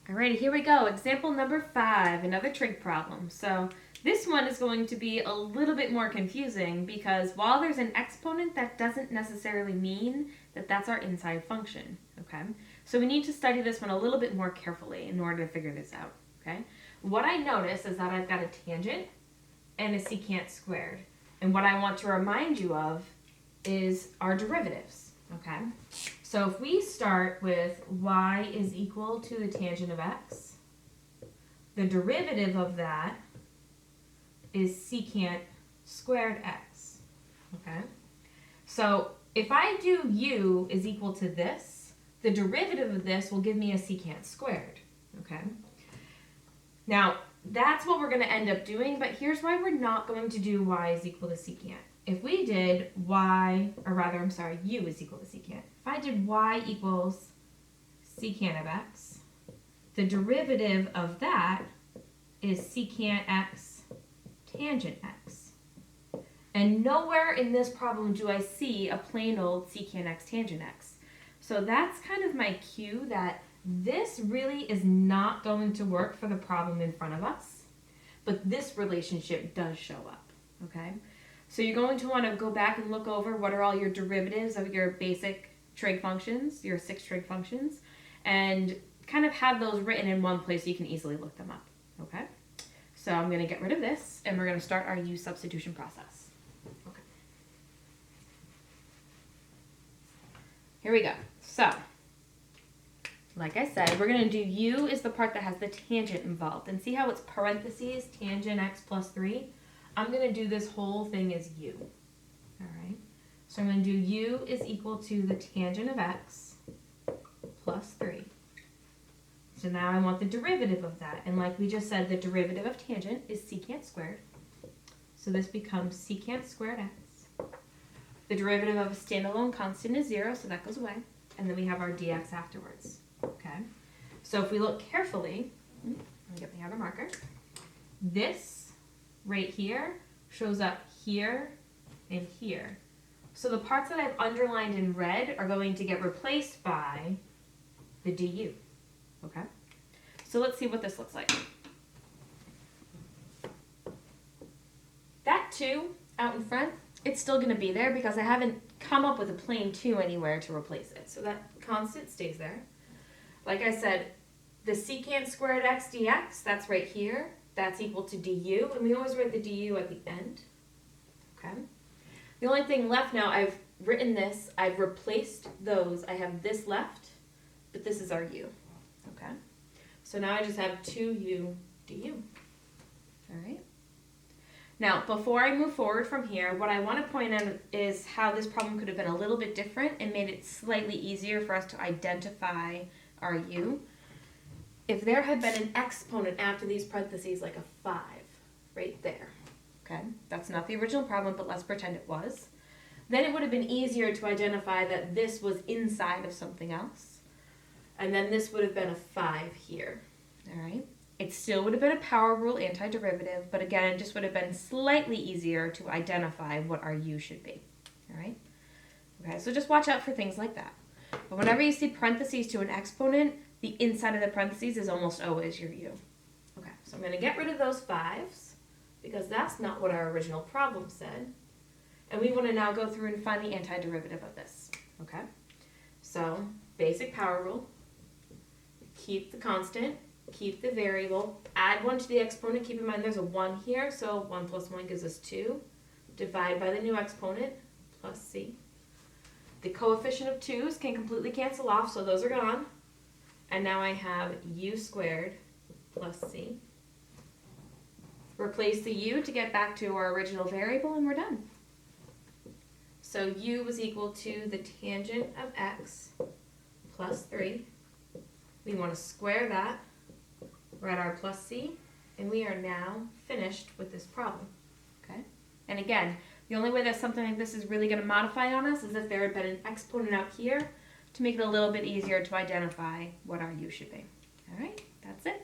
Alrighty, here we go. Example number 5, another trig problem. So this one is going to be a little bit more confusing because while there's an exponent, that doesn't necessarily mean that that's our inside function, okay? So we need to study this one a little bit more carefully in order to figure this out, okay? What I notice is that I've got a tangent and a secant squared. And what I want to remind you of is our derivatives, okay? So if we start with y is equal to the tangent of x, the derivative of that is secant squared x, okay? So if I do u is equal to this, the derivative of this will give me a secant squared, okay? Now, that's what we're going to end up doing, but here's why we're not going to do y is equal to secant. If we did u is equal to secant. If I did y equals secant of x, the derivative of that is secant x tangent x. And nowhere in this problem do I see a plain old secant x tangent x. So that's kind of my cue that this really is not going to work for the problem in front of us, but this relationship does show up, okay? So you're going to want to go back and look over what are all your derivatives of your basic trig functions, your 6 trig functions, and kind of have those written in one place so you can easily look them up, okay? So I'm going to get rid of this, and we're going to start our u substitution process. Okay. Here we go. So, like I said, we're going to do u is the part that has the tangent involved. And see how it's parentheses, tangent x plus 3? I'm going to do this whole thing as u. All right? So I'm going to do u is equal to the tangent of x plus 3. So now I want the derivative of that. And like we just said, the derivative of tangent is secant squared. So this becomes secant squared x. The derivative of a standalone constant is 0, so that goes away. And then we have our dx afterwards. Okay? So if we look carefully, let me get my other marker. This right here shows up here and here. So the parts that I've underlined in red are going to get replaced by the du. Okay? So let's see what this looks like. That 2 out in front, it's still going to be there because I haven't come up with a plain 2 anywhere to replace it. So that constant stays there. Like I said, the secant squared x dx, that's right here. That's equal to du, and we always write the du at the end. Okay? The only thing left now, I've written this, I've replaced those. I have this left, but this is our u. Okay? So now I just have 2u du. All right? Now, before I move forward from here, what I want to point out is how this problem could have been a little bit different and made it slightly easier for us to identify our u. If there had been an exponent after these parentheses, like a 5, right there, okay? That's not the original problem, but let's pretend it was. Then it would have been easier to identify that this was inside of something else. And then this would have been a 5 here, all right? It still would have been a power rule antiderivative, but again, it just would have been slightly easier to identify what our u should be, all right? Okay, so just watch out for things like that. But whenever you see parentheses to an exponent, the inside of the parentheses is almost always your u. Okay, so I'm going to get rid of those 5s because that's not what our original problem said. And we want to now go through and find the antiderivative of this. Okay, so basic power rule. Keep the constant, keep the variable, add 1 to the exponent. Keep in mind there's a 1 here, so 1 plus 1 gives us 2. Divide by the new exponent, plus c. The coefficient of 2's can completely cancel off, so those are gone. And now I have u squared plus c. Replace the u to get back to our original variable, and we're done. So u was equal to the tangent of x plus 3. We want to square that. We're at our plus c, and we are now finished with this problem. Okay? And again, the only way that something like this is really going to modify on us is if there had been an exponent out here to make it a little bit easier to identify what our u should be. All right, that's it.